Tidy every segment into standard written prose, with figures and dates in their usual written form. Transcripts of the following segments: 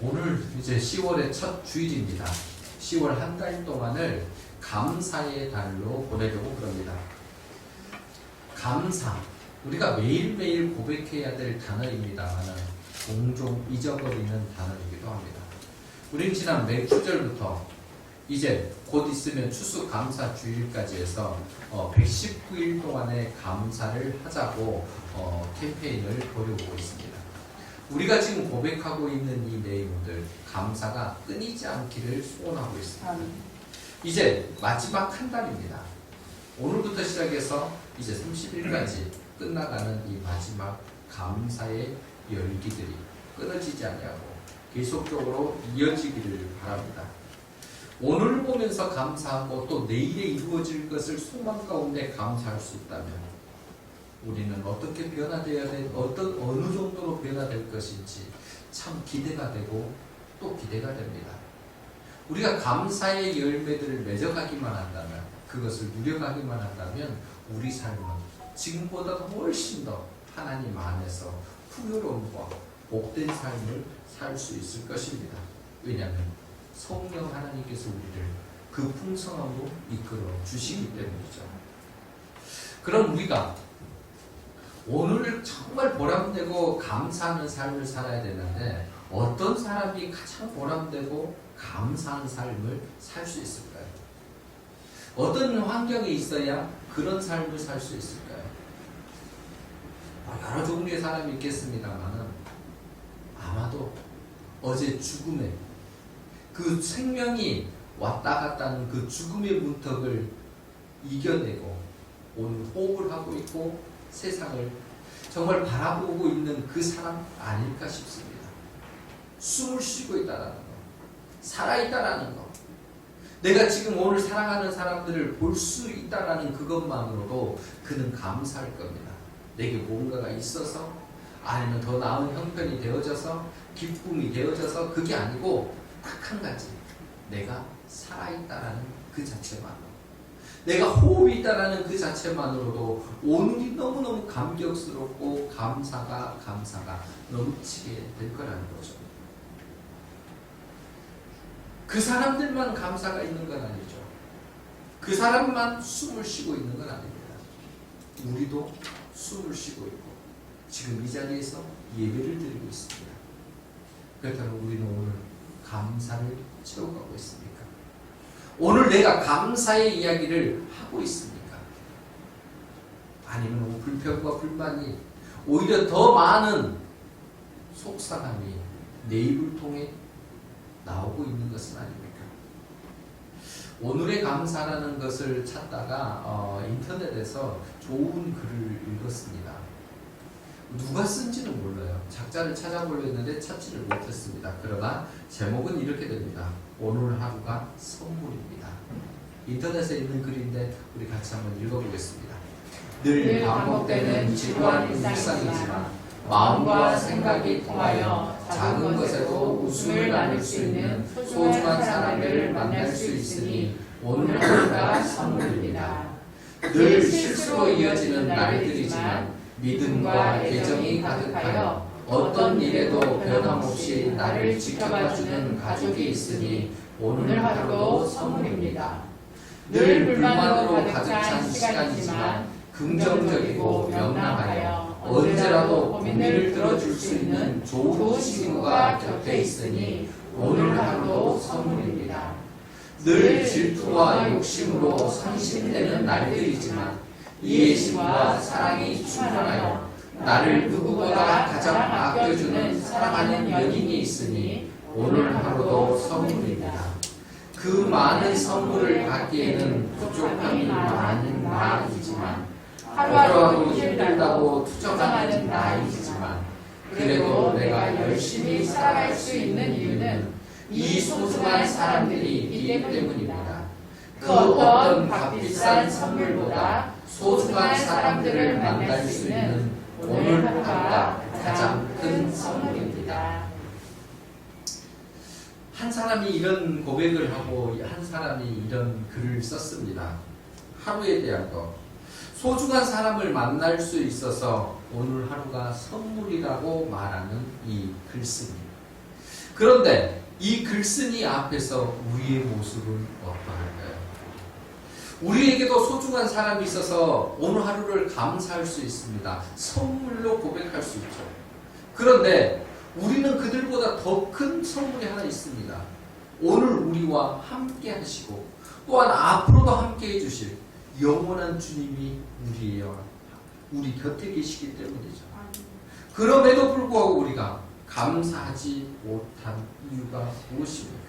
오늘 이제 10월의 첫 주일입니다. 10월 한 달 동안을 감사의 달로 보내려고 그럽니다. 감사. 우리가 매일매일 고백해야 될 단어입니다만 종종 잊어버리는 단어이기도 합니다. 우리는 지난 매 주절부터 이제 곧 있으면 추수감사주일까지 해서 119일 동안의 감사를 하자고 캠페인을 벌여보고 있습니다. 우리가 지금 고백하고 있는 이 내용들, 감사가 끊이지 않기를 소원하고 있습니다. 이제 마지막 한 달입니다. 오늘부터 시작해서 이제 30일까지 끝나가는 이 마지막 감사의 열기들이 끊어지지 않냐고 계속적으로 이어지기를 바랍니다. 오늘 보면서 감사하고 또 내일에 이루어질 것을 소망 가운데 감사할 수 있다면 우리는 어떻게 변화되어야 돼, 어느 정도로 변화될 것인지 참 기대가 되고 또 기대가 됩니다. 우리가 감사의 열매들을 맺어가기만 한다면, 그것을 누려가기만 한다면 우리 삶은 지금보다 훨씬 더 하나님 안에서 풍요로움과 복된 삶을 살 수 있을 것입니다. 왜냐하면 성령 하나님께서 우리를 그 풍성함으로 이끌어 주시기 때문이죠. 그럼 우리가 오늘 정말 보람되고 감사하는 삶을 살아야 되는데 어떤 사람이 가장 보람되고 감사한 삶을 살 수 있을까요? 어떤 환경에 있어야 그런 삶을 살 수 있을까요? 여러 종류의 사람이 있겠습니다만 아마도 어제 죽음에 그 생명이 왔다 갔다는 그 죽음의 문턱을 이겨내고 오늘 호흡을 하고 있고 세상을 정말 바라보고 있는 그 사람 아닐까 싶습니다. 숨을 쉬고 있다라는 것, 살아있다라는 것, 내가 지금 오늘 사랑하는 사람들을 볼 수 있다라는 그것만으로도 그는 감사할 겁니다. 내게 뭔가가 있어서 아니면 더 나은 형편이 되어져서 기쁨이 되어져서 그게 아니고 딱 한 가지, 내가 살아있다라는 그 자체만으로, 내가 호흡이 있다라는 그 자체만으로도 오늘이 너무너무 감격스럽고 감사가 넘치게 될 거라는 거죠. 그 사람들만 감사가 있는 건 아니죠. 그 사람만 숨을 쉬고 있는 건 아닙니다. 우리도 숨을 쉬고 있고 지금 이 자리에서 예배를 드리고 있습니다. 그렇다면 우리는 오늘 감사를 채워가고 있습니까? 오늘 내가 감사의 이야기를 하고 있습니까? 아니면 불평과 불만이 오히려 더 많은 속상함이 내 입을 통해 나오고 있는 것은 아닙니까? 오늘의 감사라는 것을 찾다가 인터넷에서 좋은 글을 읽었습니다. 누가 쓴지는 몰라요. 작자를 찾아보려 했는데 찾지를 못했습니다. 그러나 제목은 이렇게 됩니다. 오늘 하루가 선물입니다. 인터넷에 있는 글인데 우리 같이 한번 읽어보겠습니다. 늘 반복되는 지루한 일상이지만 마음과 생각이 통하여 작은 것에도 웃음을 나눌 수 있는 소중한 사람을 만날 수 있으니 오늘 하루가 선물입니다. 늘 실수로 이어지는 날들이지만 믿음과 애정이 가득하여 어떤 일에도 변함없이 나를 지켜봐주는 가족이 있으니 오늘 하루도 선물입니다. 늘 불만으로 가득 찬 시간이지만 긍정적이고 명랑하여 언제라도 고민을 들어줄 수 있는 좋은 친구가 곁에 있으니 오늘 하루도 선물입니다. 늘 질투와 욕심으로 상심되는 날들이지만 이해심과 사랑이 충만하여 나를 누구보다 가장 아껴주는 사랑하는 연인이 있으니 오늘 하루도 선물입니다. 그 많은 선물을 받기에는 부족함이 많은 나이지만 하루하루 힘들다고 투정하는 나이지만 그래도 내가 열심히 살아갈 수 있는 이유는 이 소중한 사람들이 있기 때문입니다. 그 어떤 값비싼 선물보다 소중한 사람들을 만날 수 있는 오늘 하루가 가장 큰 선물입니다. 한 사람이 이런 고백을 하고 한 사람이 이런 글을 썼습니다. 하루에 대한 것. 소중한 사람을 만날 수 있어서 오늘 하루가 선물이라고 말하는 이 글쓰기. 그런데 이 글쓴이 앞에서 우리의 모습은 어떠할까요? 우리에게도 소중한 사람이 있어서 오늘 하루를 감사할 수 있습니다. 선물로 고백할 수 있죠. 그런데 우리는 그들보다 더 큰 선물이 하나 있습니다. 오늘 우리와 함께 하시고 또한 앞으로도 함께 해주실 영원한 주님이 우리 곁에 계시기 때문이죠. 그럼에도 불구하고 우리가 감사하지 못한 이유가 무엇입니까?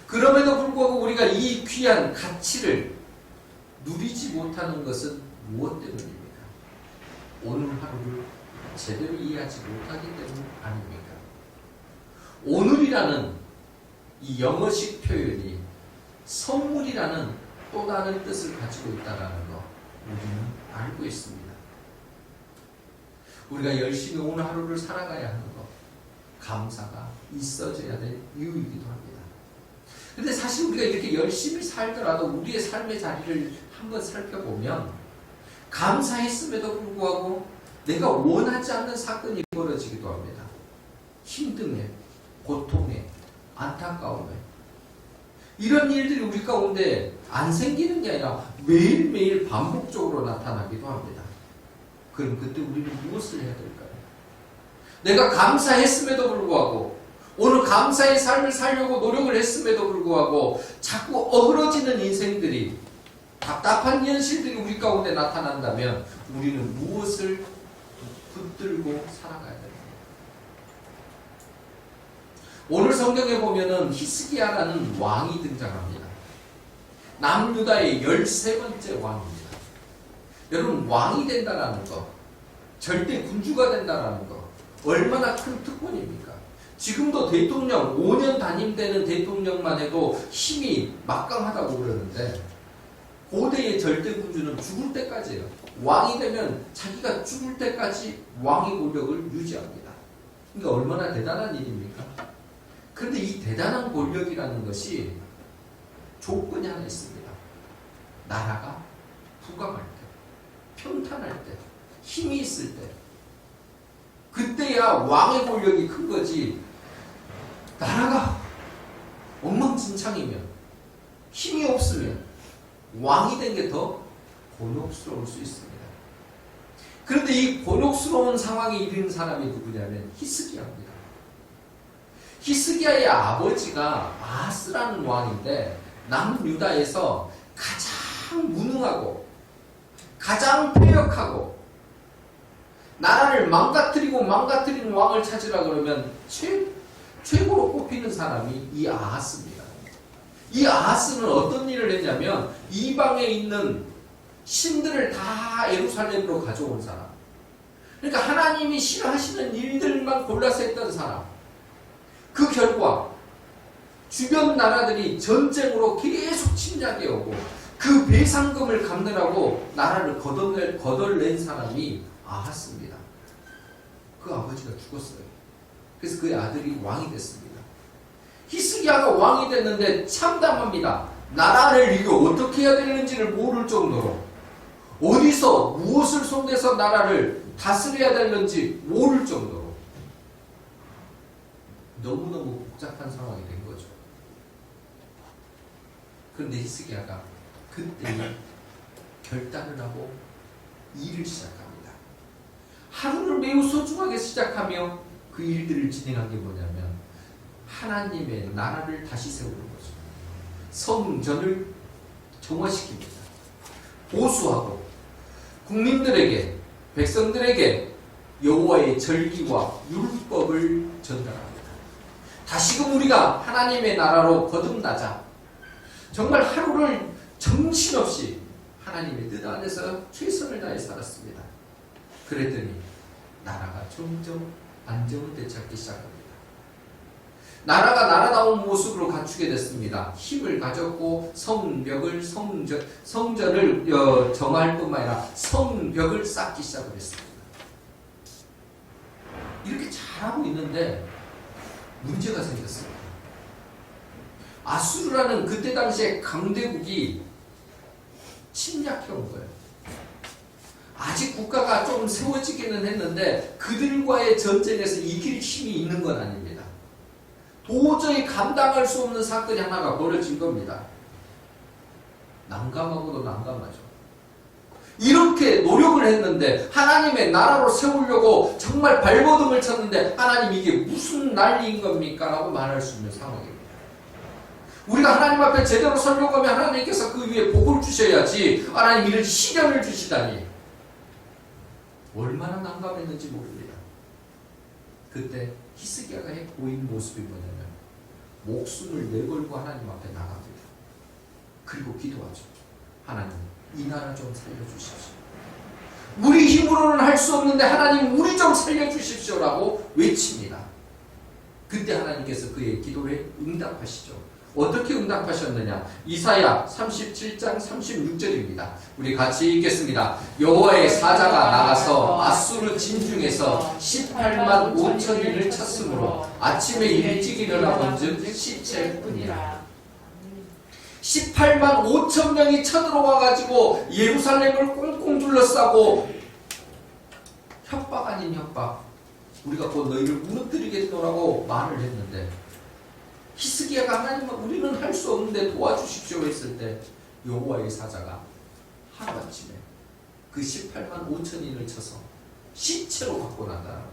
그럼에도 불구하고 우리가 이 귀한 가치를 누리지 못하는 것은 무엇 때문입니까? 오늘 하루를 제대로 이해하지 못하기 때문 아닙니까? 오늘이라는 이 영어식 표현이 선물이라는 또 다른 뜻을 가지고 있다는 거 우리는 알고 있습니다. 우리가 열심히 오늘 하루를 살아가야 하는 것, 감사가 있어져야 될 이유이기도 합니다. 근데 사실 우리가 이렇게 열심히 살더라도 우리의 삶의 자리를 한번 살펴보면 감사했음에도 불구하고 내가 원하지 않는 사건이 벌어지기도 합니다. 힘듦에, 고통에, 안타까움에 이런 일들이 우리 가운데 안 생기는 게 아니라 매일매일 반복적으로 나타나기도 합니다. 그럼 그때 우리는 무엇을 해야 될까요? 내가 감사했음에도 불구하고 오늘 감사의 삶을 살려고 노력을 했음에도 불구하고 자꾸 어그러지는 인생들이 답답한 현실들이 우리 가운데 나타난다면 우리는 무엇을 붙들고 살아가야 됩니다. 오늘 성경에 보면은 히스기야라는 왕이 등장합니다. 남유다의 13번째 왕입니다. 여러분 왕이 된다는 거, 절대 군주가 된다는 거 얼마나 큰 특권입니까? 지금도 대통령 5년 단임되는 대통령만 해도 힘이 막강하다고 그러는데 고대의 절대 군주는 죽을 때까지예요. 왕이 되면 자기가 죽을 때까지 왕의 권력을 유지합니다. 그러니까 얼마나 대단한 일입니까? 그런데 이 대단한 권력이라는 것이 조건이 하나 있습니다. 나라가 부강할 때, 평탄할 때, 힘이 있을 때 그때야 왕의 권력이 큰 거지. 나라가 엉망진창이면 힘이 없으면 왕이 된 게 더 곤혹스러울 수 있습니다. 그런데 이 곤혹스러운 상황에 이르는 사람이 누구냐면 히스기야입니다. 히스기야의 아버지가 아하스라는 왕인데 남유다에서 가장 무능하고 가장 패역하고 나라를 망가뜨리는 왕을 찾으라 그러면 최고로 꼽히는 사람이 이 아하스입니다. 이 아하스는 어떤 일을 했냐면 이방에 있는 신들을 다 예루살렘으로 가져온 사람. 그러니까 하나님이 싫어하시는 일들만 골라서 했던 사람. 그 결과 주변 나라들이 전쟁으로 계속 침략해 오고 그 배상금을 갚느라고 나라를 거덜낸 사람이 아하스입니다. 그 아버지가 죽었어요. 그래서 그의 아들이 왕이 됐습니다. 히스기야가 왕이 됐는데 참담합니다. 나라를 이게 어떻게 해야 되는지를 모를 정도로 어디서 무엇을 손대서 나라를 다스려야 되는지 모를 정도로 너무너무 복잡한 상황이 된 거죠. 그런데 히스기야가 그때 결단을 하고 일을 시작합니다. 하루를 매우 소중하게 시작하며 그 일들을 진행한 게 뭐냐면 하나님의 나라를 다시 세우는 거죠. 성전을 정화시킵니다. 보수하고 국민들에게, 백성들에게 여호와의 절기와 율법을 전달합니다. 다시금 우리가 하나님의 나라로 거듭나자. 정말 하루를 정신없이 하나님의 뜻 안에서 최선을 다해 살았습니다. 그랬더니 나라가 점점 안정을 되찾기 시작합니다. 나라가 나라다운 모습으로 갖추게 됐습니다. 힘을 가졌고 성벽을 성전을 정할 뿐만 아니라 성벽을 쌓기 시작을 했습니다. 이렇게 잘하고 있는데 문제가 생겼습니다. 아수르라는 그때 당시에 강대국이 침략해 온 거예요. 아직 국가가 좀 세워지기는 했는데 그들과의 전쟁에서 이길 힘이 있는 건 아닙니다. 도저히 감당할 수 없는 사건이 하나가 벌어진 겁니다. 난감하고도 난감하죠. 이렇게 노력을 했는데 하나님의 나라로 세우려고 정말 발버둥을 쳤는데 하나님 이게 무슨 난리인 겁니까? 라고 말할 수 있는 상황입니다. 우리가 하나님 앞에 제대로 서려고 하면 하나님께서 그 위에 복을 주셔야지 하나님 이런 시련을 주시다니 얼마나 난감했는지 모릅니다. 그때 히스기야가 보인 모습이 뭐냐면 목숨을 내걸고 하나님 앞에 나갑니다. 그리고 기도하죠. 하나님 이 나라 좀 살려주십시오. 우리 힘으로는 할 수 없는데 하나님 우리 좀 살려주십시오라고 외칩니다. 그때 하나님께서 그의 기도에 응답하시죠. 어떻게 응답하셨느냐? 이사야 37장 36절입니다. 우리 같이 읽겠습니다. 여호와의 사자가 나가서 아수르 진중에서 18만 5천인을 쳤으므로 아침에 일찍 일어나 본즉 시체뿐이라. 18만 5천 명이 쳐들어와가지고 예루살렘을 꽁꽁 둘러싸고 협박 아닌 협박, 우리가 곧 너희를 무너뜨리겠노라고 말을 했는데 히스기야가 하나님 우리는 할 수 없는데 도와주십시오 했을 때 여호와의 사자가 하루아침에 그 18만 5천인을 쳐서 시체로 갖고 난다는 거예요.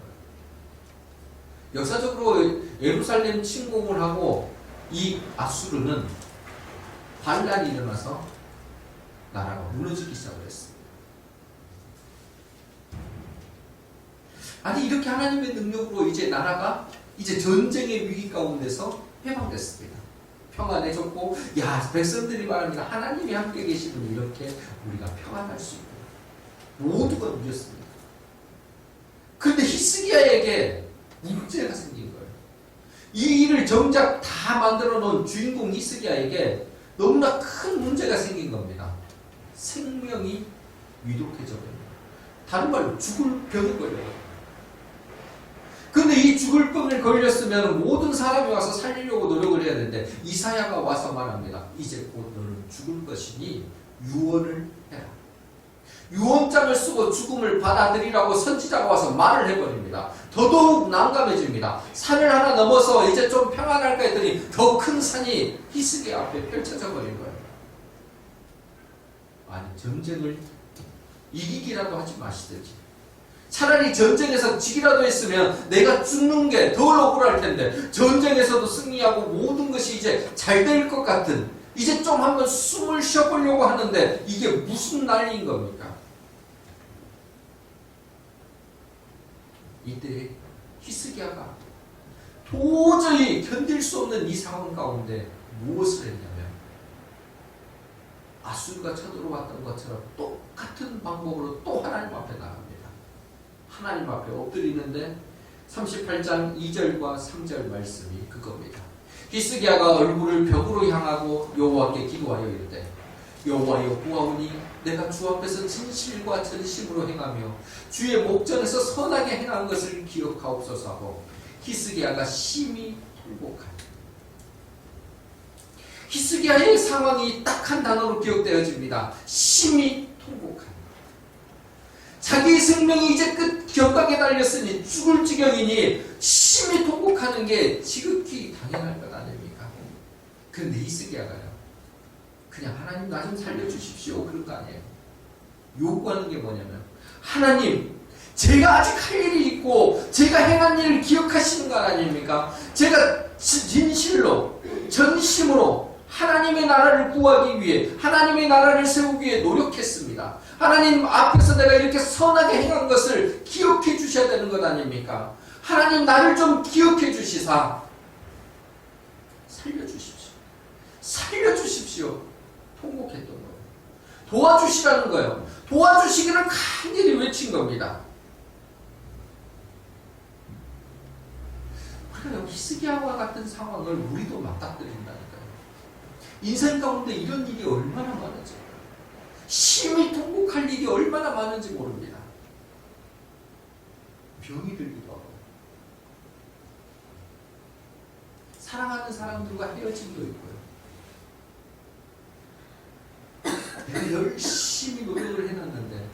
역사적으로 예루살렘 침공을 하고 이 아수르는 반란이 일어나서 나라가 무너지기 시작을 했습니다. 아니 이렇게 하나님의 능력으로 이제 나라가 이제 전쟁의 위기 가운데서 해방됐습니다. 평안해졌고 야 백성들이 말합니다. 하나님이 함께 계시면 이렇게 우리가 평안할 수 있고 모두가 누렸습니다. 그런데 히스기야에게 문제가 생긴 거예요. 이 일을 정작 다 만들어 놓은 주인공 히스기야에게 너무나 큰 문제가 생긴 겁니다. 생명이 위독해져 버립니다. 다른 말로 죽을 병이 걸려요. 근데 이 죽을 병을 걸렸으면 모든 사람이 와서 살리려고 노력을 해야 되는데 이사야가 와서 말합니다. 이제 곧 너는 죽을 것이니 유언을 해라. 유언장을 쓰고 죽음을 받아들이라고 선지자가 와서 말을 해버립니다. 더더욱 난감해집니다. 산을 하나 넘어서 이제 좀 평안할까 했더니 더 큰 산이 히스기야 앞에 펼쳐져 버린 거예요. 아니 전쟁을 이기기라도 하지 마시든지 차라리 전쟁에서 지기라도 했으면 내가 죽는 게 더 억울할 텐데 전쟁에서도 승리하고 모든 것이 이제 잘 될 것 같은 이제 좀 한번 숨을 쉬어보려고 하는데 이게 무슨 난리인 겁니까? 이때 히스기야가 도저히 견딜 수 없는 이 상황 가운데 무엇을 했냐면 아수르가 쳐들어왔던 것처럼 똑같은 방법으로 또 하나님 앞에 나갑니다. 하나님 앞에 엎드리는데 38장 2절과 3절 말씀이 그겁니다. 히스기야가 얼굴을 벽으로 향하고 여호와께 기도하여 이르되 여호와여 구하오니 내가 주 앞에서 진실과 전심으로 행하며 주의 목전에서 선하게 행한 것을 기억하옵소서 하고 히스기야가 심히 통곡하니 히스기야의 상황이 딱 한 단어로 기억되어집니다. 심히 통곡하니 자기 생명이 이제 끝 격각에 달렸으니 죽을 지경이니 심히 통곡하는 게 지극히 당연할 것 아닙니까? 그런데 히스기야가요 그냥 하나님 나 좀 살려주십시오 그런 거 아니에요. 요구하는 게 뭐냐면 하나님 제가 아직 할 일이 있고 제가 행한 일을 기억하시는 거 아닙니까? 제가 진실로 전심으로 하나님의 나라를 구하기 위해 하나님의 나라를 세우기 위해 노력했습니다. 하나님 앞에서 내가 이렇게 선하게 행한 것을 기억해 주셔야 되는 것 아닙니까? 하나님 나를 좀 기억해 주시사 살려주십시오. 살려주십시오. 통곡했던 거예요. 도와주시라는 거예요. 도와주시기를 간절히 외친 겁니다. 우리가 히스기야와 같은 상황을 우리도 맞닥뜨린다니까요. 인생 가운데 이런 일이 얼마나 많은지 심히 통곡할 일이 얼마나 많은지 모릅니다. 병이 들기도 하고 사랑하는 사람들과 헤어짐도 있고요. 내가 열심히 노력을 해놨는데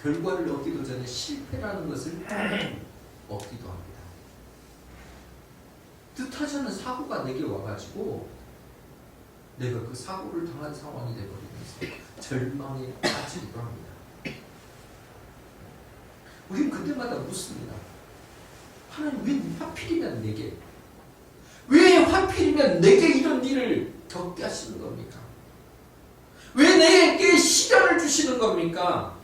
결과를 얻기도 전에 실패라는 것을 얻기도 합니다. 뜻하지 않은 사고가 내게 와가지고 내가 그 사고를 당한 상황이 되어버리면서 절망에 빠지기도 합니다. 우리는 그때마다 묻습니다. 하나님, 왜 하필이면 내게? 왜 하필이면 내게 이런 일을 겪게 하시는 겁니까? 왜 내게 시련을 주시는 겁니까?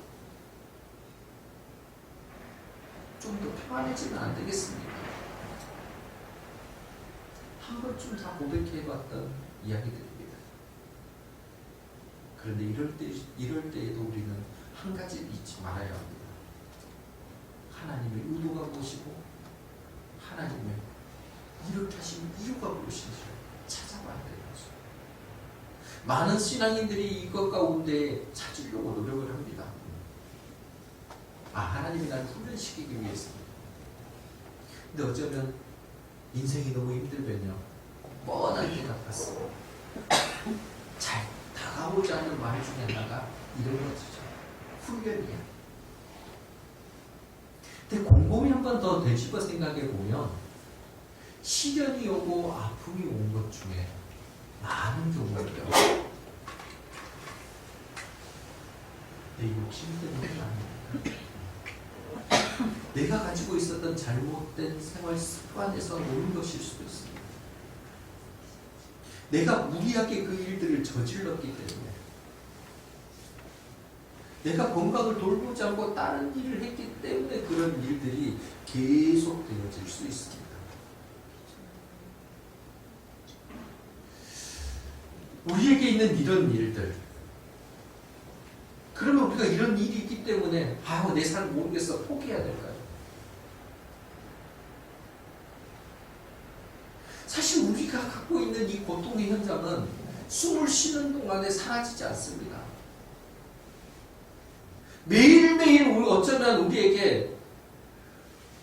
좀 더 평안해지면 안 되겠습니까? 한 번쯤 다 고백해봤던 이야기들입니다. 그런데 이럴 때에도 우리는 한 가지를 잊지 말아야 합니다. 하나님의 의도가 무엇이고 하나님의 이렇게 하신 이유가 무엇인지 찾아봐야 되는 거죠. 많은 신앙인들이 이것 가운데 찾으려고 노력을 합니다. 하나님이 나를 훈련시키기 위해서입니다. 근데 어쩌면 인생이 너무 힘들면요, 뻔한 대답 같습니다. 잘 다가오지 않는 말 중에 하나가 이런 것이죠. 훈련이야. 근데 곰곰이 한 번 더 되짚어 생각해 보면 시련이 오고 아픔이 온 것 중에 많은 경우는요, 내 욕심 때문이 아닙니다. 내가 가지고 있었던 잘못된 생활 습관에서 오는 것일 수도 있습니다. 내가 무리하게 그 일들을 저질렀기 때문에, 내가 건강을 돌보지 않고 다른 일을 했기 때문에 그런 일들이 계속 되어질 수 있습니다. 우리에게 있는 이런 일들, 그러면 우리가 이런 일이 있기 때문에 내 삶 모르겠어, 포기해야 될까요? 사실 우리가 갖고 있는 이 고통의 현장은 숨을 쉬는 동안에 사라지지 않습니다. 매일매일 어쩌면 우리에게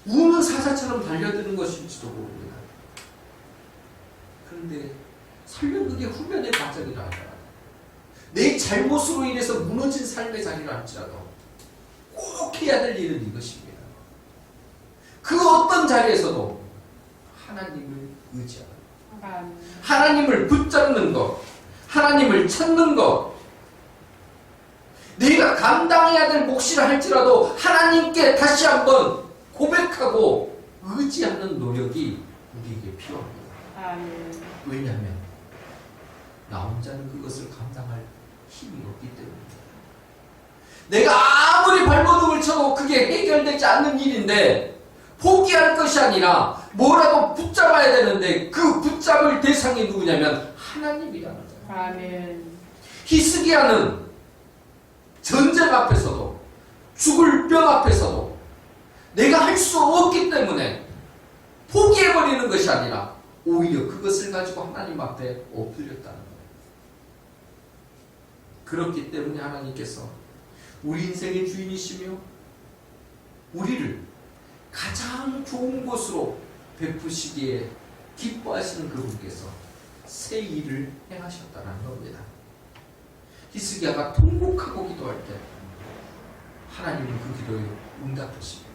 우는 사자처럼 달려드는 것일지도 모릅니다. 그런데 설령 그게 후면의 과정이라 할까요? 내 잘못으로 인해서 무너진 삶의 자리라 할지라도 꼭 해야 될 일은 이것입니다. 그 어떤 자리에서도 하나님을 의지하는, 하나님을 붙잡는 것, 하나님을 찾는 것, 내가 감당해야 될 몫이라 할지라도 하나님께 다시 한번 고백하고 의지하는 노력이 우리에게 필요합니다. 왜냐하면 나 혼자는 그것을 감당할 힘이 없기 때문입니다. 내가 아무리 발버둥을 쳐도 그게 해결되지 않는 일인데 포기할 것이 아니라 뭐라도 붙잡아야 되는데 그 붙잡을 대상이 누구냐면 하나님이라는 거예요. 아멘. 히스기야는 전쟁 앞에서도 죽을 병 앞에서도 내가 할 수 없기 때문에 포기해버리는 것이 아니라 오히려 그것을 가지고 하나님 앞에 엎드렸다는 거예요. 그렇기 때문에 하나님께서 우리 인생의 주인이시며 우리를 가장 좋은 곳으로 베푸시기에 기뻐하시는 그분께서 새 일을 행하셨다는 겁니다. 히스기야가 통곡하고 기도할 때 하나님은 그 기도에 응답하십니다.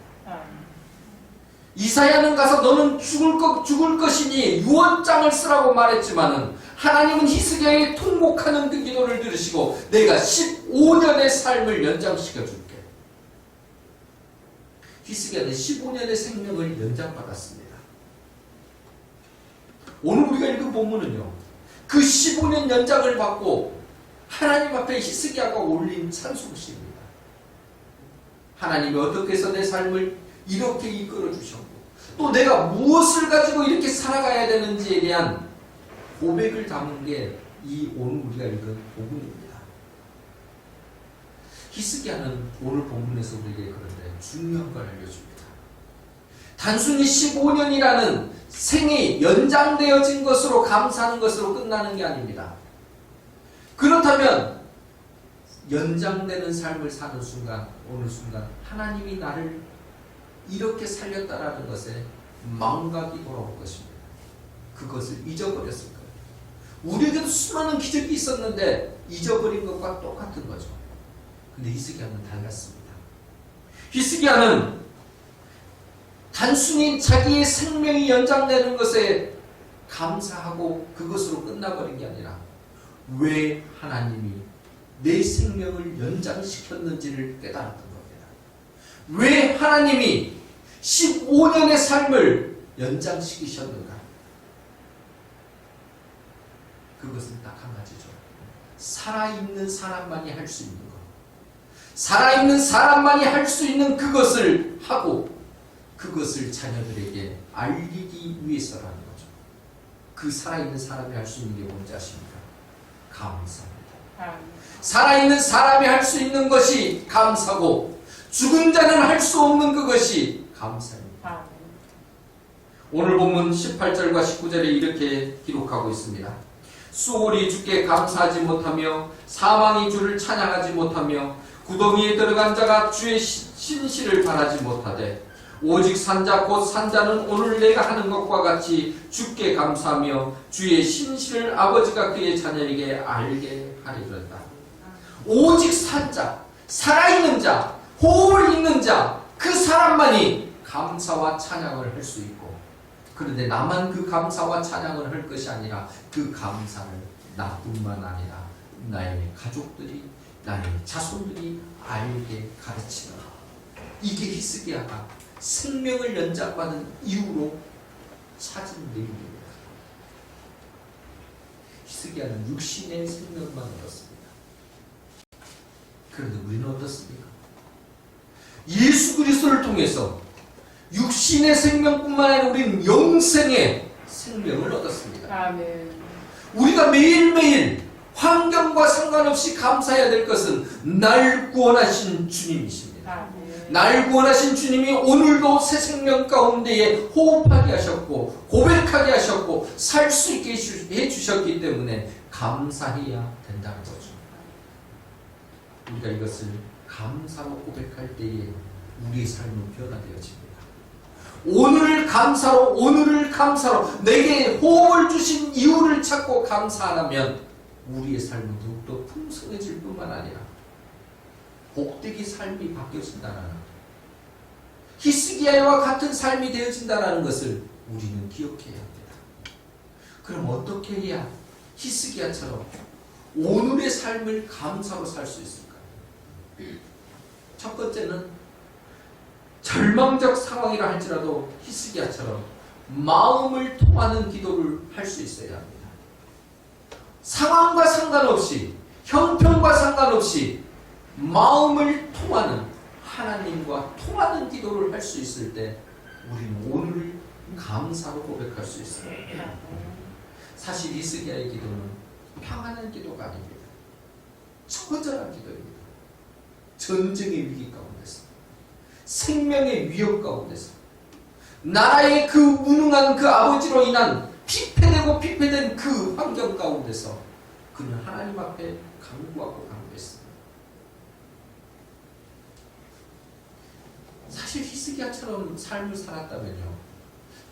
이사야는 가서 너는 죽을 것이니 유언장을 쓰라고 말했지만은 하나님은 히스기야의 통곡하는 그 기도를 들으시고 내가 15년의 삶을 연장시켜 줄게. 히스기야는 15년의 생명을 연장받았습니다. 오늘 우리가 읽은 본문은요, 그 15년 연장을 받고 하나님 앞에 히스기야가 올린 찬송시입니다. 하나님이 어떻게 해서 내 삶을 이렇게 이끌어 주셨고 또 내가 무엇을 가지고 이렇게 살아가야 되는지에 대한 고백을 담은 게 이 오늘 우리가 읽은 본문입니다. 히스기야는 오늘 본문에서 우리에게 그런데 중요한 걸 알려줍니다. 단순히 15년이라는 생이 연장되어진 것으로 감사하는 것으로 끝나는 게 아닙니다. 그렇다면 연장되는 삶을 사는 순간, 어느 순간 하나님이 나를 이렇게 살렸다라는 것에 망각이 돌아올 것입니다. 그것을 잊어버렸을 거예요. 우리에게도 수많은 기적이 있었는데 잊어버린 것과 똑같은 거죠. 근데 히스기야는 달랐습니다. 히스기야는 단순히 자기의 생명이 연장되는 것에 감사하고 그것으로 끝나버린 게 아니라 왜 하나님이 내 생명을 연장시켰는지를 깨달았던 겁니다. 왜 하나님이 15년의 삶을 연장시키셨는가? 그것은 딱 한 가지죠. 살아있는 사람만이 할 수 있는 것. 살아있는 사람만이 할 수 있는 그것을 하고 그것을 자녀들에게 알리기 위해서라는 거죠. 그 살아있는 사람이 할 수 있는 게 뭔지 아십니까? 감사합니다. 살아있는 사람이 할 수 있는 것이 감사고 죽은 자는 할 수 없는 그것이 감사입니다. 오늘 본문 18절과 19절에 이렇게 기록하고 있습니다. 수월이 주께 감사하지 못하며 사망이 주를 찬양하지 못하며 구덩이에 들어간 자가 주의 신실을 바라지 못하되 오직 산자 곧 산자는 오늘 내가 하는 것과 같이 주께 감사하며 주의 신실을 아버지가 그의 자녀에게 알게 하리로다. 오직 산자, 살아있는 자, 호흡을 잇는 자, 그 사람만이 감사와 찬양을 할 수 있고, 그런데 나만 그 감사와 찬양을 할 것이 아니라 그 감사를 나뿐만 아니라 나의 가족들이, 나의 자손들이 알게 가르치는, 이게 히스기야가 생명을 연장받은 이후로 찾은 내용입니다. 히스기야는 육신의 생명만 얻었습니다. 그런데 우리는 어떻습니까? 예수 그리스도를 통해서 육신의 생명뿐만 아니라 우리는 영생의 생명을 얻었습니다. 아멘. 우리가 매일매일 환경과 상관없이 감사해야 될 것은 날 구원하신 주님이십니다. 아멘. 날 구원하신 주님이 오늘도 새 생명 가운데에 호흡하게 하셨고 고백하게 하셨고 살 수 있게 해주셨기 때문에 감사해야 된다는 거죠. 우리가 이것을 감사로 고백할 때에 우리의 삶은 변화되어집니다. 오늘을 감사로 내게 호흡을 주신 이유를 찾고 감사하면 우리의 삶은 더욱더 풍성해질 뿐만 아니라 복되게 삶이 바뀌어진다는, 히스기야와 같은 삶이 되어진다는 것을 우리는 기억해야 합니다. 그럼 어떻게 해야 히스기야처럼 오늘의 삶을 감사로 살 수 있을까요? 첫 번째는 절망적 상황이라 할지라도 히스기야처럼 마음을 통하는 기도를 할 수 있어야 합니다. 상황과 상관없이, 형편과 상관없이 마음을 통하는, 하나님과 통하는 기도를 할 수 있을 때 우리는 오늘을 감사로 고백할 수 있어요. 사실 히스기야의 기도는 평안한 기도가 아닙니다. 처절한 기도입니다. 전쟁의 위기 가운데서, 생명의 위협 가운데서, 나라의 그 무능한 그 아버지로 인한 피폐되고 피폐된 그 환경 가운데서 그는 하나님 앞에 간구하고 간구했습니다. 사실 히스기야처럼 삶을 살았다면요,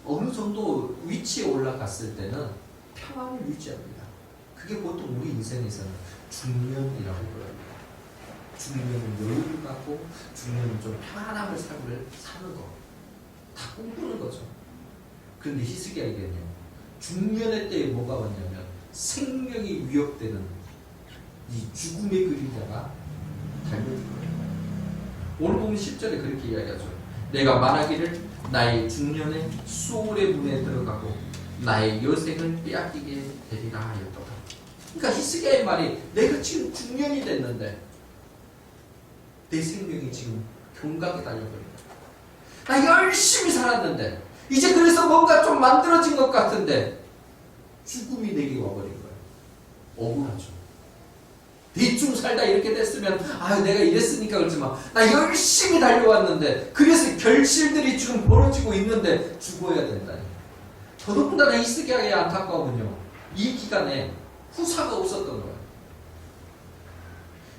어느 정도 위치에 올라갔을 때는 평안을 유지합니다. 그게 보통 우리 인생에서는 중년이라고 부릅니다. 중년은 여유를 갖고, 중년은 좀 편안함을 사는 거, 다 꿈꾸는 거죠. 그런데 히스기야에게는요, 중년의 때에 뭐가 왔냐면 생명이 위협되는 이 죽음의 그림자가 달려들 거예요. 오늘 보면 10절에 그렇게 이야기하죠. 내가 말하기를 나의 중년에 수월의 문에 들어가고 나의 여생을 빼앗기게 되리라 하였도다. 그러니까 히스기야의 말이, 내가 지금 중년이 됐는데 내 생명이 지금 경각에 달려버린 거야. 나 열심히 살았는데 이제 그래서 뭔가 좀 만들어진 것 같은데 죽음이 내게 와버린 거예요. 억울하죠. 대충 살다 이렇게 됐으면 내가 이랬으니까 그렇지만 나 열심히 달려왔는데, 그래서 결실들이 지금 벌어지고 있는데 죽어야 된다니. 더더군다나 히스기야의 안타까움은요, 이 기간에 후사가 없었던 거예요.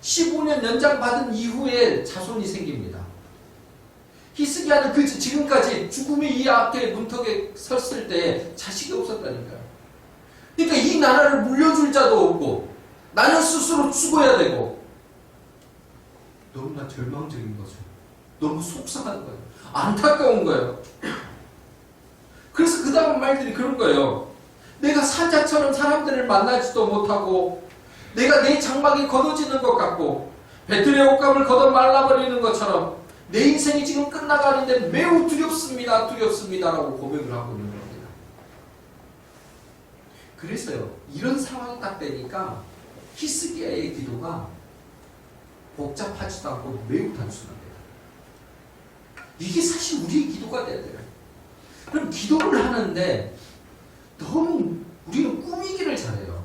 15년 연장받은 이후에 자손이 생깁니다. 히스기야는 지금까지 죽음의 이 앞에 문턱에 섰을 때 자식이 없었다니까요. 그러니까 이 나라를 물려줄 자도 없고 나는 스스로 죽어야 되고, 너무나 절망적인 거죠. 너무 속상한 거예요. 안타까운 거예요. 그래서 그 다음 말들이 그런 거예요. 내가 사자처럼 사람들을 만나지도 못하고 내가 내 장막이 걷어지는 것 같고 배틀의 옷감을 걷어 말라버리는 것처럼 내 인생이 지금 끝나가는데 매우 두렵습니다. 두렵습니다라고 고백을 하고 있는 겁니다. 그래서요, 이런 상황이 딱 되니까 히스기야의 기도가 복잡하지도 않고 매우 단순합니다. 이게 사실 우리의 기도가 돼야 돼요. 그럼 기도를 하는데 너무 우리는 꾸미기를 잘해요.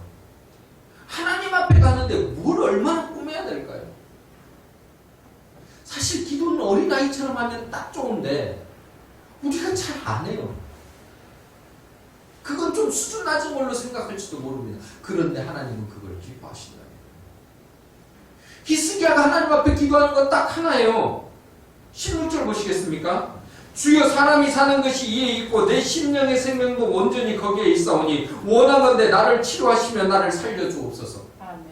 하나님 앞에 가는데 뭘 얼마나 꾸며야 될까요? 사실 기도는 어린아이처럼 하면 딱 좋은데 우리가 잘 안 해요. 그건 좀 수준 낮은 걸로 생각할지도 모릅니다. 그런데 하나님은 그걸 기뻐하신다. 히스기야가 하나님 앞에 기도하는 건 딱 하나예요. 16절 보시겠습니까? 주여, 사람이 사는 것이 이에 있고 내 심령의 생명도 온전히 거기에 있사오니 원하건대 나를 치료하시며 나를 살려주옵소서. 아멘.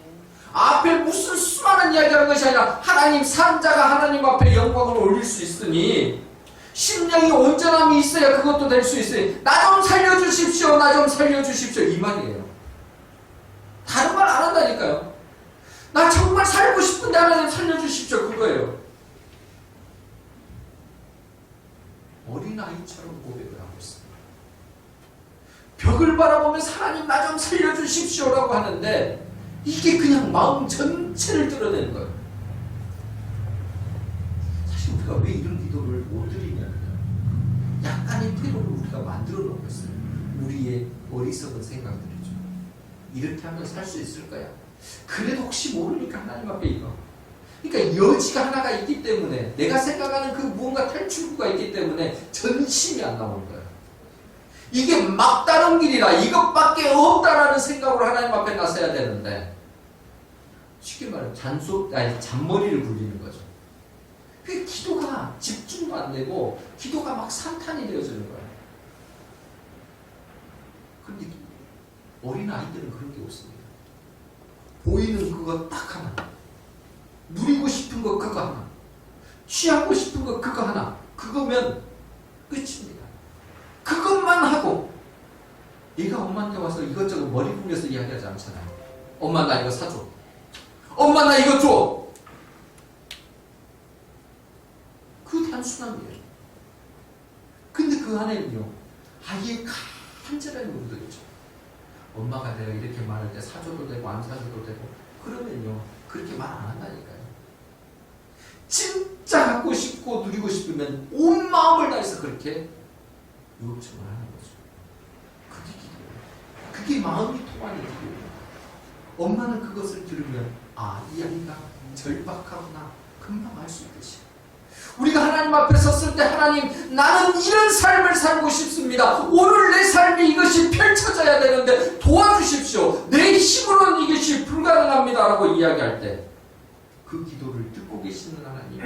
앞에 무슨 수많은 이야기하는 것이 아니라 하나님, 산자가 하나님 앞에 영광을 올릴 수 있으니 심령이 온전함이 있어야 그것도 될 수 있으니 나 좀 살려주십시오, 나 좀 살려주십시오, 이 말이에요. 다른 말 안 한다니까요. 나 정말 살고 싶은데 하나님 살려주십시오, 그거예요. 어린아이처럼 고백을 하고 있습니다. 벽을 바라보면서 하나님 나 좀 살려주십시오라고 하는데 이게 그냥 마음 전체를 드러내는 거예요. 사실 우리가 왜 이런 기도를 못 드리냐면요, 약간의 태도를 우리가 만들어 놓고 있어요. 우리의 어리석은 생각들이죠. 이렇게 하면 살 수 있을 거야. 그래도 혹시 모르니까 하나님 앞에 이거. 그러니까 여지가 하나가 있기 때문에, 내가 생각하는 그 무언가 탈출구가 있기 때문에 전심이 안 나오는 거예요. 이게 막다른 길이라 이것밖에 없다라는 생각으로 하나님 앞에 나서야 되는데, 쉽게 말하면 잔머리를 굴리는 거죠. 그 기도가 집중도 안 되고 기도가 막 산탄이 되어지는 거예요. 그런데 어린 아이들은 그런 게 없습니다. 보이는 그거 딱 하나, 누리고 싶은 거 그거 하나, 취하고 싶은 거 그거 하나, 그거면 끝입니다. 그것만 하고, 얘가 엄마한테 와서 이것저것 머리 굴려서 이야기하지 않잖아요. 엄마 나 이거 사줘, 엄마 나 이거 줘. 그 단순함이에요. 근데 그 안에는요, 아예 간절한 용도도 있죠. 엄마가 내가 이렇게 말할 때 사줘도 되고 안 사줘도 되고 그러면요, 그렇게 말 안 한다니까요. 진짜 갖고 싶고 누리고 싶으면 온 마음을 다해서 그렇게 요청을 하는 거죠. 그게 기도예요. 그게 마음이 통하는 기도예요. 엄마는 그것을 들으면 이 아이가 절박하구나 금방 알 수 있듯이, 우리가 하나님 앞에 섰을 때 하나님, 나는 이런 삶을 살고 싶습니다. 오늘 내 삶이 이것이 펼쳐져야 되는데 도와주십시오. 내 힘으로는 이것이 불가능합니다 라고 이야기할 때 그 기도를 듣고 계시는 하나님,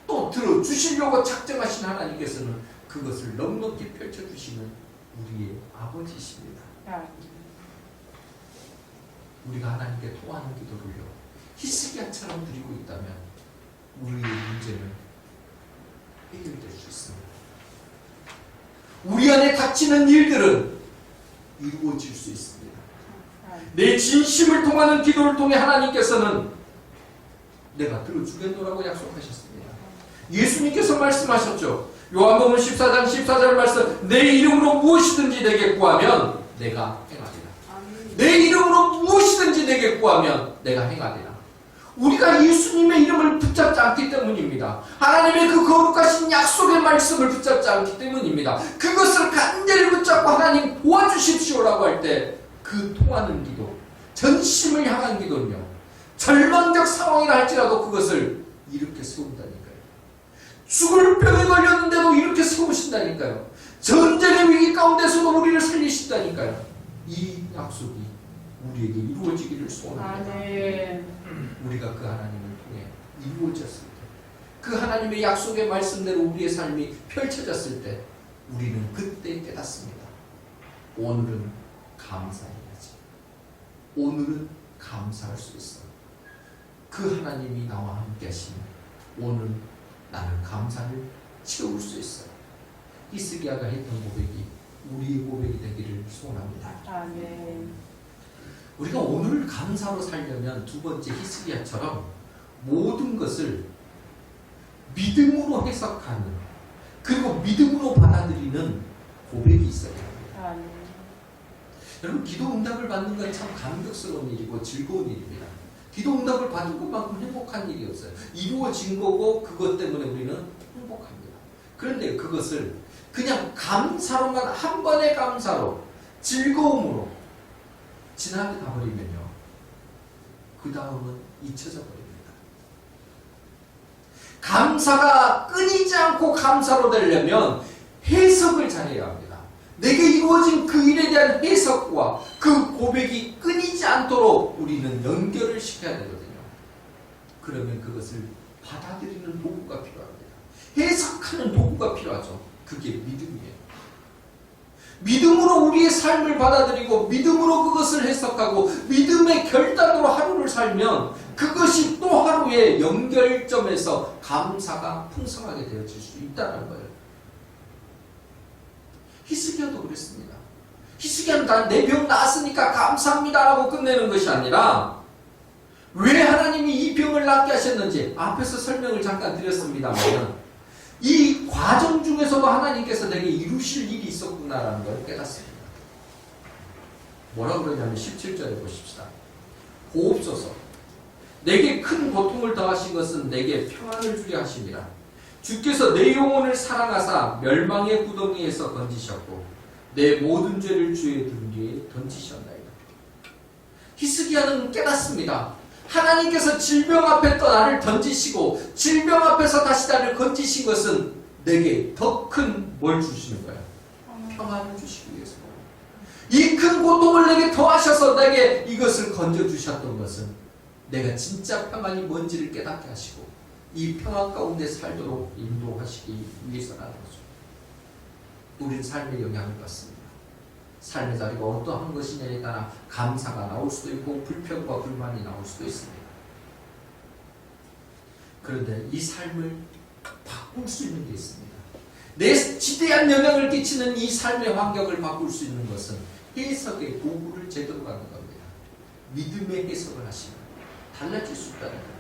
또 들어주시려고 작정하신 하나님께서는 그것을 넉넉히 펼쳐주시는 우리의 아버지십니다. 우리가 하나님께 통하는 기도를요, 히스기야처럼 드리고 있다면 우리의 문제는 해결될 수 있습니다. 우리 안에 닥치는 일들은 이루어질 수 있습니다. 내 진심을 통하는 기도를 통해 하나님께서는 내가 들어주겠노라고 약속하셨습니다. 예수님께서 말씀하셨죠. 요한복음 14장 14절 말씀, 내 이름으로 무엇이든지 내게 구하면 내가 행하리라. 내 이름으로 무엇이든지 내게 구하면 내가 행하리라. 우리가 예수님의 이름을 붙잡지 않기 때문입니다. 하나님의 그 거룩하신 약속의 말씀을 붙잡지 않기 때문입니다. 그것을 간절히 붙잡고 하나님 도와주십시오라고 할 때 그 통하는 기도, 전심을 향한 기도는요, 절망적 상황이라 할지라도 그것을 이렇게 세운다니까요. 죽을 병에 걸렸는데도 이렇게 세우신다니까요. 전쟁의 위기 가운데서도 우리를 살리신다니까요. 이 약속이 우리에게 이루어지기를 소원합니다. 우리가 그 하나님을 통해 이루어졌을 때, 그 하나님의 약속의 말씀대로 우리의 삶이 펼쳐졌을 때 우리는 그때 깨닫습니다. 오늘은 감사해야지. 오늘은 감사할 수 있어. 그 하나님이 나와 함께 하시면 오늘 나는 감사를 채울 수 있어요. 히스기야가 했던 고백이 우리의 고백이 되기를 소원합니다. 아멘. 우리가 오늘 감사로 살려면 두 번째 히스기야처럼 모든 것을 믿음으로 해석하는, 그리고 믿음으로 받아들이는 고백이 있어야 합니다. 아멘. 여러분, 기도 응답을 받는 건 참 감격스러운 일이고 즐거운 일입니다. 기도 응답을 받은 것만큼 행복한 일이 없어요. 이루어진 거고 그것 때문에 우리는 행복합니다. 그런데 그것을 그냥 감사로만, 한 번의 감사로, 즐거움으로 지나게 가버리면요, 그 다음은 잊혀져 버립니다. 감사가 끊이지 않고 감사로 되려면 해석을 잘해야 합니다. 내게 이루어진 그 일에 대한 해석과 그 고백이 끊이지 않도록 우리는 연결을 시켜야 되거든요. 그러면 그것을 받아들이는 도구가 필요합니다. 해석하는 도구가 필요하죠. 그게 믿음이에요. 믿음으로 우리의 삶을 받아들이고 믿음으로 그것을 해석하고 믿음의 결단으로 하루를 살면 그것이 또 하루의 연결점에서 감사가 풍성하게 되어질 수 있다는 거예요. 히스기야도 그랬습니다. 히스기야는 내 병 나았으니까 감사합니다라고 끝내는 것이 아니라 왜 하나님이 이 병을 낫게 하셨는지 앞에서 설명을 잠깐 드렸습니다만 이 과정 중에서도 하나님께서 내게 이루실 일이 있었구나라는 걸 깨닫습니다. 뭐라고 그러냐면 17절에 보십시다. 보옵소서, 내게 큰 고통을 더하신 것은 내게 평안을 주려 하심이라. 주께서 내 영혼을 사랑하사 멸망의 구덩이에서 건지셨고 내 모든 죄를 주의 등 뒤에 던지셨나이다. 히스기야는 깨닫습니다. 하나님께서 질병 앞에 또 나를 던지시고 질병 앞에서 다시 나를 건지신 것은 내게 더 큰 뭘 주시는 거야? 평안을 주시기 위해서. 이 큰 고통을 내게 더하셔서 내게 이것을 건져주셨던 것은 내가 진짜 평안이 뭔지를 깨닫게 하시고 이 평안 가운데 살도록 인도하시기 위해서라는 거죠. 우리는 삶의 영향을 받습니다. 삶의 자리가 어떠한 것이냐에 따라 감사가 나올 수도 있고 불평과 불만이 나올 수도 있습니다. 그런데 이 삶을 바꿀 수 있는 게 있습니다. 내 지대한 영향을 끼치는 이 삶의 환경을 바꿀 수 있는 것은 해석의 도구를 제대로 갖는 겁니다. 믿음의 해석을 하시면 달라질 수 있다는 겁니다.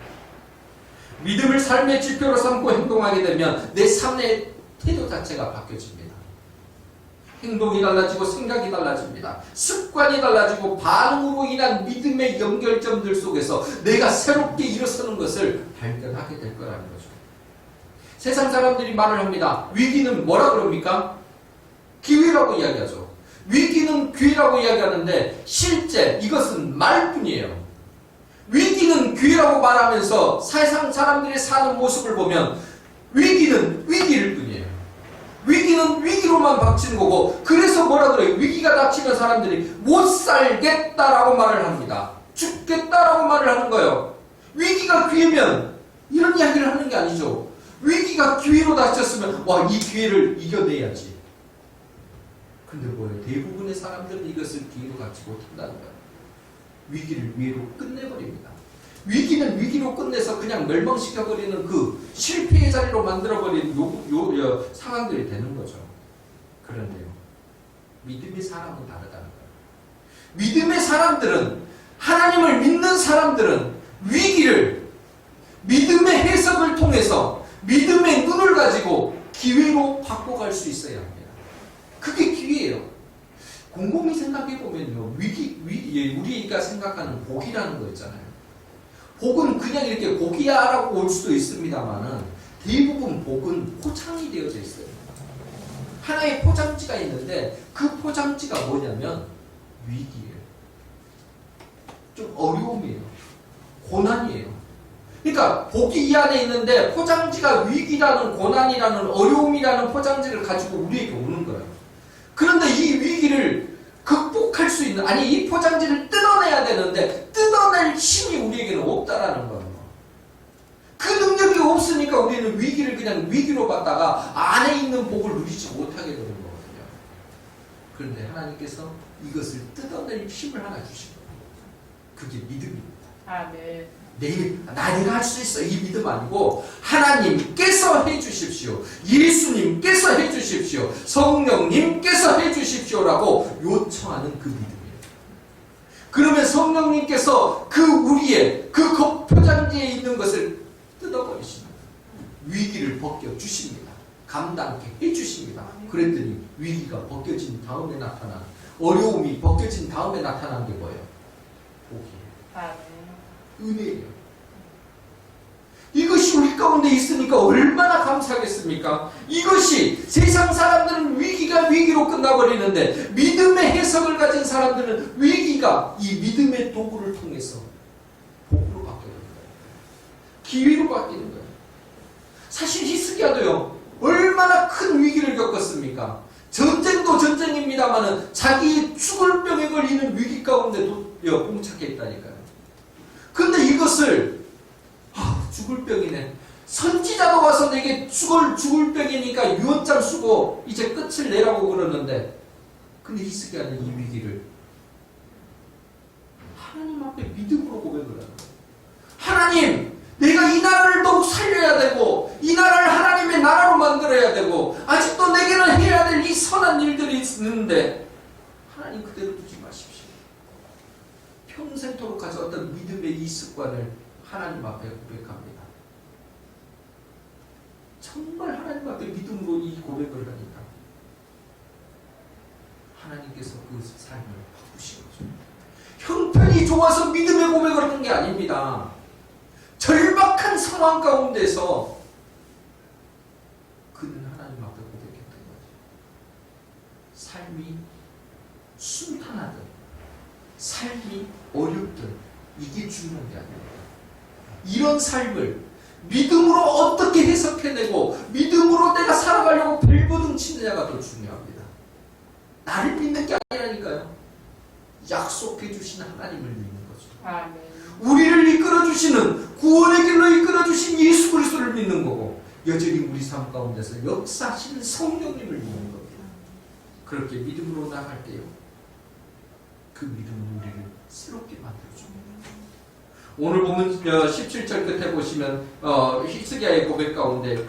믿음을 삶의 지표로 삼고 행동하게 되면 내 삶의 태도 자체가 바뀌어집니다. 행동이 달라지고 생각이 달라집니다. 습관이 달라지고 반응으로 인한 믿음의 연결점들 속에서 내가 새롭게 일어서는 것을 발견하게 될 거라는 거죠. 세상 사람들이 말을 합니다. 위기는 뭐라 그럽니까? 기회라고 이야기하죠. 위기는 기회라고 이야기하는데 실제 이것은 말뿐이에요. 위기는 기회라고 말하면서 세상 사람들이 사는 모습을 보면 위기는 위기일 뿐이에요. 위기는 위기로만 닥치는 거고, 그래서 뭐라 그래요? 위기가 닥치면 사람들이 못 살겠다라고 말을 합니다. 죽겠다라고 말을 하는 거예요. 위기가 기회면 이런 이야기를 하는 게 아니죠. 위기가 기회로 닥쳤으면 와, 이 기회를 이겨내야지. 근데 뭐예요? 대부분의 사람들은 이것을 기회로 갖지 못한다는 거예요. 위기를 위로 끝내버립니다. 위기는 위기로 끝내서 그냥 멸망시켜버리는 그 실패의 자리로 만들어버리는 상황들이 되는 거죠. 그런데요, 믿음의 사람은 다르다는 거예요. 믿음의 사람들은, 하나님을 믿는 사람들은 위기를 믿음의 해석을 통해서 믿음의 눈을 가지고 기회로 바꿔갈 수 있어야 합니다. 그게 기회예요. 곰곰이 생각해보면요, 우리가 생각하는 복이라는 거 있잖아요. 복은 그냥 이렇게 복이야 라고 올 수도 있습니다만은 대부분 복은 포장이 되어져 있어요. 하나의 포장지가 있는데 그 포장지가 뭐냐면 위기예요. 좀 어려움이에요. 고난이에요. 그러니까 복이 이 안에 있는데 포장지가 위기라는, 고난이라는, 어려움이라는 포장지를 가지고 우리에게 오는 거예요. 그런데 이 위기를 극복할 수 있는, 아니 이 포장지를 뜯어내야 되는데 뜯어낼 힘이 우리에게는 없다라는 거예요. 그 능력이 없으니까 우리는 위기를 그냥 위기로 봤다가 안에 있는 복을 누리지 못하게 되는 거거든요. 그런데 하나님께서 이것을 뜯어낼 힘을 하나 주신 거예요. 그게 믿음입니다. 아멘. 내가 할 수 있어, 이 믿음 아니고 하나님께서 해주십시오, 예수님께서 해주십시오, 성령님께서 해주십시오라고 요청하는 요청하는 그 믿음이에요. 그러면 성령님께서 그 우리의 그 표장지에 있는 것을 뜯어버리십니다. 위기를 벗겨주십니다. 감당케 해주십니다. 그랬더니 위기가 벗겨진 다음에 나타난, 어려움이 벗겨진 다음에 나타난 게 뭐예요? 복이에요. 은혜예요. 이것이 우리 가운데 있으니까 얼마나 감사하겠습니까? 이것이 세상 사람들은 위기가 위기로 끝나버리는데 믿음의 해석을 가진 사람들은 위기가 이 믿음의 도구를 통해서 복으로 바뀌는 거예요. 기회로 바뀌는 거예요. 사실 히스기야도요, 얼마나 큰 위기를 겪었습니까? 전쟁도 전쟁입니다만은 자기 죽을 병에 걸리는 위기 가운데도 봉착했다니까요. 근데 이것을 죽을 병이네. 선지자도 와서 내게 죽을 병이니까 유언장 쓰고 이제 끝을 내라고 그러는데, 근데 히스기야는 이 위기를 하나님 앞에 믿음으로 고백을 하는 거예요. 하나님, 내가 이 나라를 더욱 살려야 되고 이 나라를 하나님의 나라로 만들어야 되고 아직도 내게는 해야 될 이 선한 일들이 있는데 하나님 그대로 두지 마십시오. 평생토록 가져왔던 믿음의 이 습관을 하나님 앞에 고백합니다. 정말 하나님 앞에 믿음으로 이 고백을 하니까 하나님께서 그 삶을 바꾸신 거죠. 형편이 좋아서 믿음의 고백을 하는 게 아닙니다. 절박한 상황 가운데서 그는 하나님 앞에 고백했던 거죠. 삶이 순탄하든 삶이 어렵든 이게 중요한 게 아닙니다. 이런 삶을 믿음으로 어떻게 해석해내고 믿음으로 내가 살아가려고 발버둥 치느냐가 더 중요합니다. 나를 믿는 게 아니라니까요. 약속해 주신 하나님을 믿는 거죠. 아멘. 우리를 이끌어주시는, 구원의 길로 이끌어주신 예수 그리스도를 믿는 거고 여전히 우리 삶 가운데서 역사하시는 성령님을 믿는 겁니다. 그렇게 믿음으로 나갈 때요, 그 믿음은 우리를 새롭게 만들어줍니다. 오늘 보면 17절 끝에 보시면 히스기야의 고백 가운데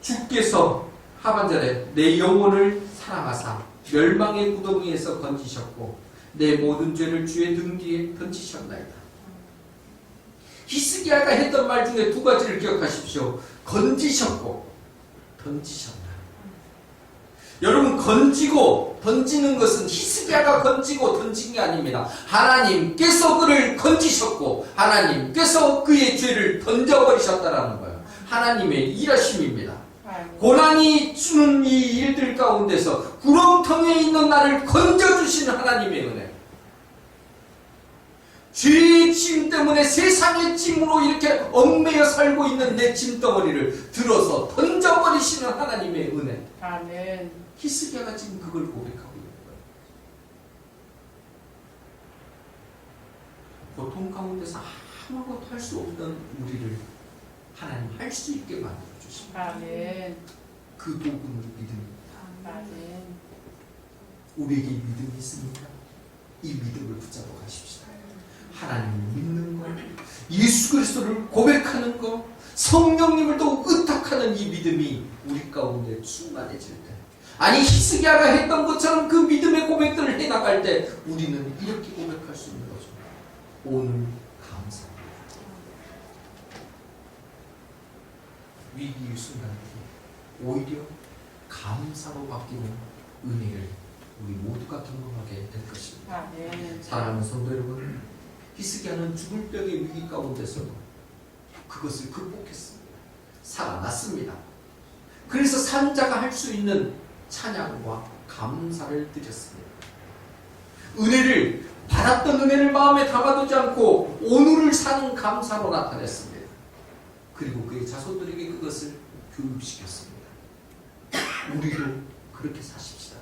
주께서 하반절에 내 영혼을 사랑하사 멸망의 구덩이에서 건지셨고 내 모든 죄를 주의 등 뒤에 던지셨나이다. 히스기야가 했던 말 중에 두 가지를 기억하십시오. 건지셨고 던지셨다. 여러분, 건지고 던지는 것은 히스기야가 건지고 던진 게 아닙니다. 하나님께서 그를 건지셨고 하나님께서 그의 죄를 던져버리셨다라는 거예요. 하나님의 일하심입니다. 고난이 주는 이 일들 가운데서 구렁텅이에 있는 나를 건져주시는 하나님의 은혜. 죄의 짐 때문에 세상의 짐으로 이렇게 얽매여 살고 있는 내 짐덩어리를 들어서 던져버리시는 하나님의 은혜. 아멘. 히스기야가 지금 그걸 고백하고 있는 거예요. 고통 가운데서 아무것도 할 수 없는 우리를 하나님 할 수 있게 만들어 주십니다. 아멘. 그 도구는 믿음입니다. 아멘. 우리에게 믿음이 있습니까? 이 믿음을 붙잡아 가십시다. 하나님을 믿는 것, 예수 그리스도를 고백하는 것, 성령님을 더욱 의탁하는 이 믿음이 우리 가운데 충만해질 때, 아니 히스기야가 했던 것처럼 그 믿음의 고백들을 해나갈 때 우리는 이렇게 고백할 수 있는 거죠. 오늘 감사합니다. 위기의 순간에 오히려 감사로 바뀌는 은혜를 우리 모두가 경험하게 될 것입니다. 아멘. 사랑하는 성도 여러분, 히스기야는 죽을 병의 위기 가운데서도 그것을 극복했습니다. 살아났습니다. 그래서 산자가 할 수 있는 찬양과 감사를 드렸습니다. 은혜를 받았던 은혜를 마음에 담아두지 않고 오늘을 사는 감사로 나타냈습니다. 그리고 그의 자손들에게 그것을 교육시켰습니다. 우리도 그렇게 사십시다.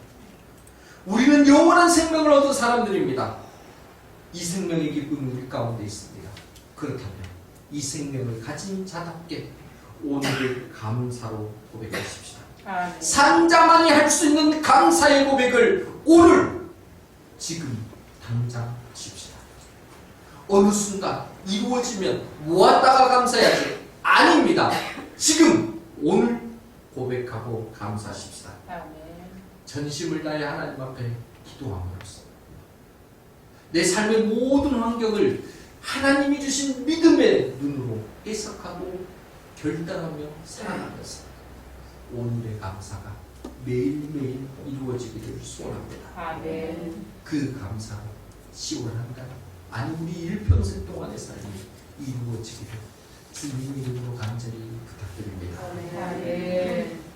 우리는 영원한 생명을 얻은 사람들입니다. 이 생명의 기쁨이 우리 가운데 있습니다. 그렇다면 이 생명을 가진 자답게 오늘을 감사로 고백하십시다. 아멘. 산자만이 할 수 있는 감사의 고백을 오늘 지금 당장 하십시다. 어느 순간 이루어지면 모았다가 감사해야지, 아닙니다. 지금 오늘 고백하고 감사하십시다. 아멘. 전심을 다해 하나님 앞에 기도함으로써 내 삶의 모든 환경을 하나님이 주신 믿음의 눈으로 해석하고 결단하며 살아가면서 오늘의 감사가 매일매일 이루어지기를 소원합니다. 아멘. 그 감사로 10월 한 달, 아니 우리 일평생 동안의 삶이 이루어지기를 주님 이름으로 간절히 부탁드립니다. 아멘.